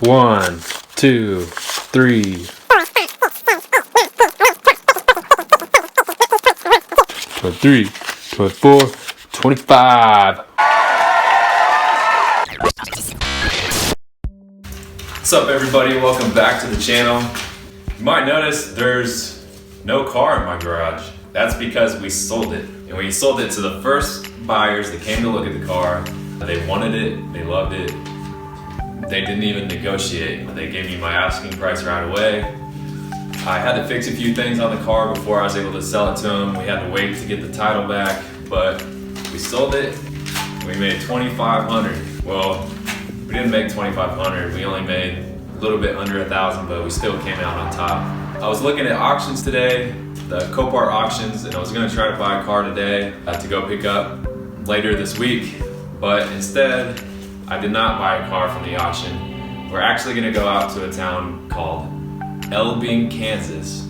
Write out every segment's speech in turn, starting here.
1, 2, 3. 23, 24, 25. What's up, everybody? Welcome back to the channel. You might notice there's no car in my garage. That's because we sold it. And we sold it to the first buyers that came to look at the car. They wanted it, they loved it. They didn't even negotiate. They gave me my asking price right away. I had to fix a few things on the car before I was able to sell it to them. We had to wait to get the title back, but we sold it. We made $2,500. Well, we didn't make $2,500. We only made a little bit under $1,000, but we still came out on top. I was looking at auctions today, the Copart auctions, and I was gonna try to buy a car today to go pick up later this week, but instead, I did not buy a car from the auction. We're actually gonna go out to a town called Elbing, Kansas.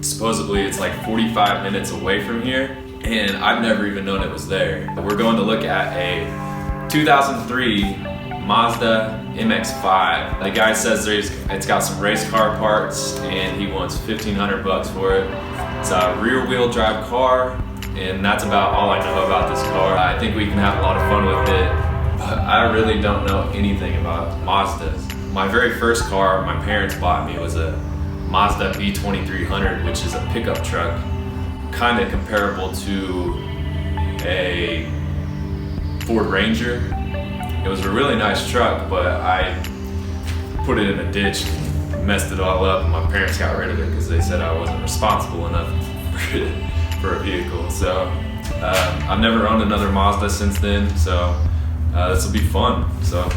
Supposedly it's like 45 minutes away from here, and I've never even known it was there. We're going to look at a 2003 Mazda MX5. The guy says it's got some race car parts, and he wants $1,500 for it. It's a rear wheel drive car, and that's about all I know about this car. I think we can have a lot of fun with it, but I really don't know anything about Mazdas. My very first car my parents bought me was a Mazda B2300, which is a pickup truck, kind of comparable to a Ford Ranger. It was a really nice truck, but I put it in a ditch, messed it all up, and my parents got rid of it because they said I wasn't responsible enough for a vehicle. So I've never owned another Mazda since then, so this will be fun. So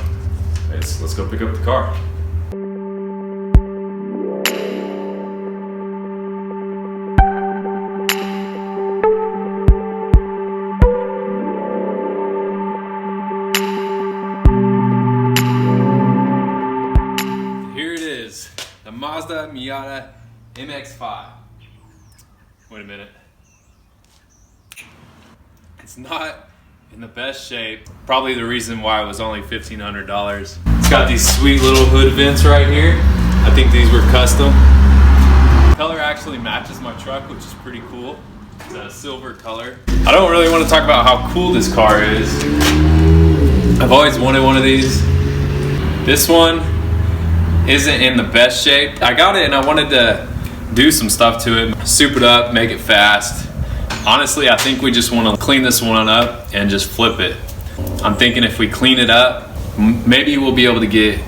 let's go pick up the car. Here it is, the Mazda Miata MX5. Wait a minute. It's not in the best shape. Probably the reason why it was only $1,500. It's got these sweet little hood vents right here. I think these were custom. The color actually matches my truck, which is pretty cool. It's a silver color. I don't really want to talk about how cool this car is. I've always wanted one of these. This one isn't in the best shape. I got it and I wanted to do some stuff to it, soup it up, make it fast. Honestly, I think we just want to clean this one up and just flip it. I'm thinking if we clean it up, maybe we'll be able to get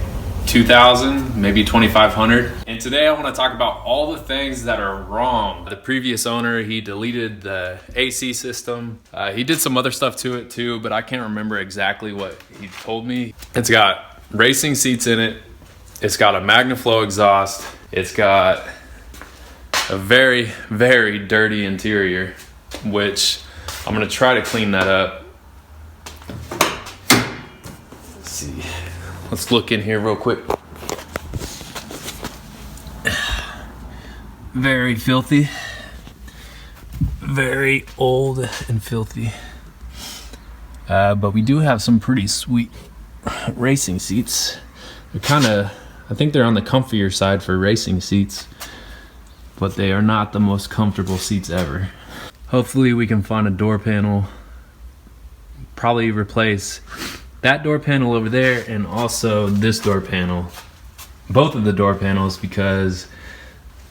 $2,000, maybe $2,500. And today I want to talk about all the things that are wrong. The previous owner, he deleted the AC system. He did some other stuff to it too, but I can't remember exactly what he told me. It's got racing seats in it. It's got a MagnaFlow exhaust. It's got a very, very dirty interior, which I'm gonna try to clean that up. Let's see. Let's look in here real quick. Very filthy. Very old and filthy. But we do have some pretty sweet racing seats. They're I think they're on the comfier side for racing seats, but they are not the most comfortable seats ever. Hopefully we can find a door panel, probably replace that door panel over there and also this door panel, both of the door panels, because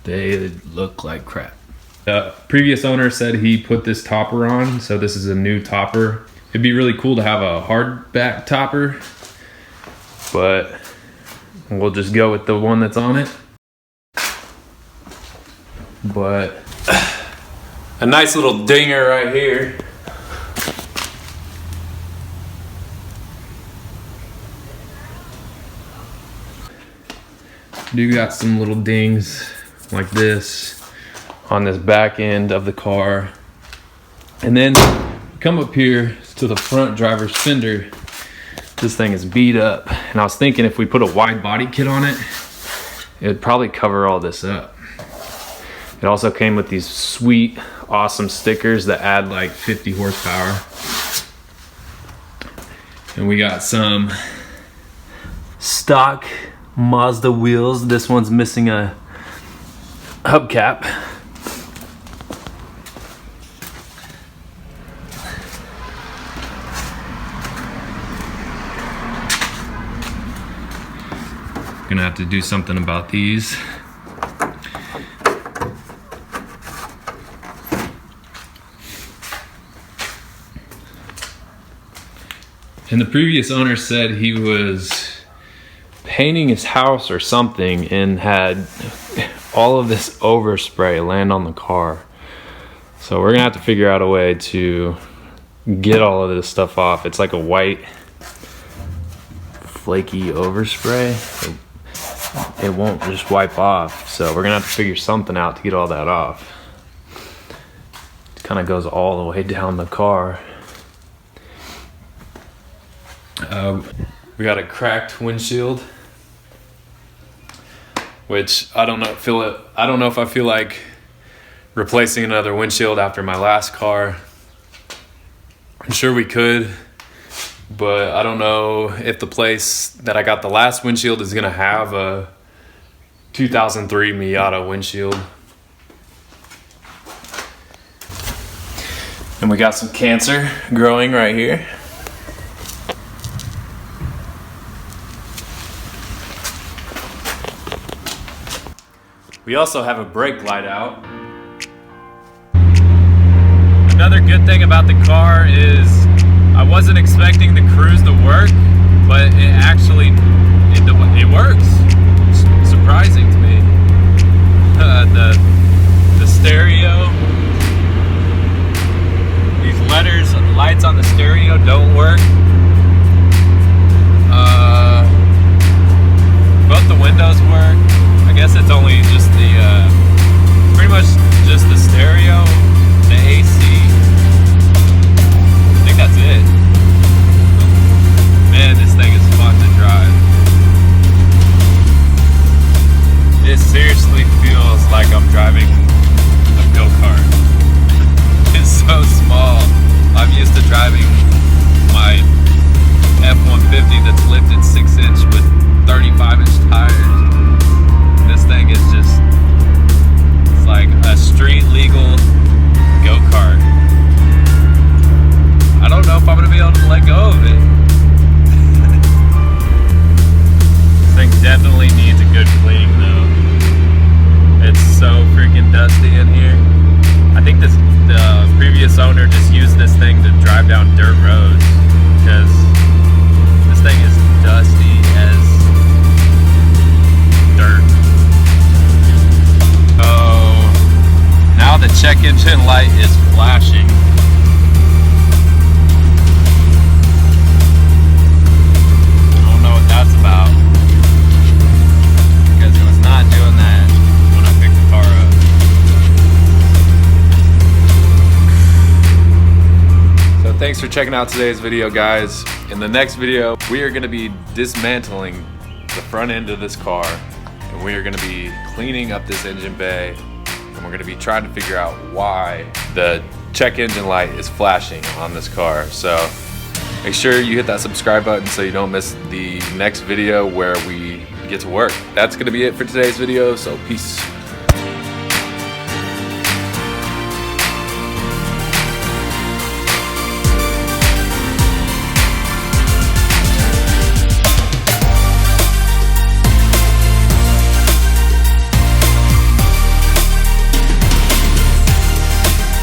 they look like crap. The previous owner said he put this topper on, so this is a new topper. It'd be really cool to have a hardback topper, but we'll just go with the one that's on it. But a nice little dinger right here. Do got some little dings like this on this back end of the car. And then come up here to the front driver's fender. This thing is beat up. And I was thinking if we put a wide body kit on it, it would probably cover all this up. It also came with these sweet, awesome stickers that add like 50 horsepower. And we got some stock Mazda wheels. This one's missing a hubcap. Gonna have to do something about these. And the previous owner said he was painting his house or something and had all of this overspray land on the car. So we're gonna have to figure out a way to get all of this stuff off. It's like a white flaky overspray. It won't just wipe off. So we're gonna have to figure something out to get all that off. It kind of goes all the way down the car. We got a cracked windshield, which I don't know if I feel like replacing another windshield after my last car. I'm sure we could, but I don't know if the place that I got the last windshield is gonna have a 2003 Miata windshield. And we got some cancer growing right here. We also have a brake light out. Another good thing about the car is I wasn't expecting the cruise to work, but it actually it works. It's surprising to me. The stereo, these lights on the stereo don't work. Both the windows work. I guess it's only just pretty much just the stereo, the AC. I think that's it. Man, this thing is fun to drive. It seriously feels like I'm driving a go-kart. It's so small. I'm used to driving my F-150 that's lifted 6-inch with 35-inch tires. This thing is just, it's like a street legal go-kart. I don't know if I'm gonna be able to let go of it. This thing definitely needs a good cleaning though. It's so freaking dusty in here. I think the previous owner just used this thing to drive down dirt roads because this thing is dusty as dirt. Oh, now the check engine light is flashing. I don't know what that's about, because it was not doing that when I picked the car up. So thanks for checking out today's video, guys. In the next video, we are going to be dismantling the front end of this car. And we are going to be cleaning up this engine bay, and we're going to be trying to figure out why the check engine light is flashing on this car. So make sure you hit that subscribe button so you don't miss the next video where we get to work. That's going to be it for today's video, so peace.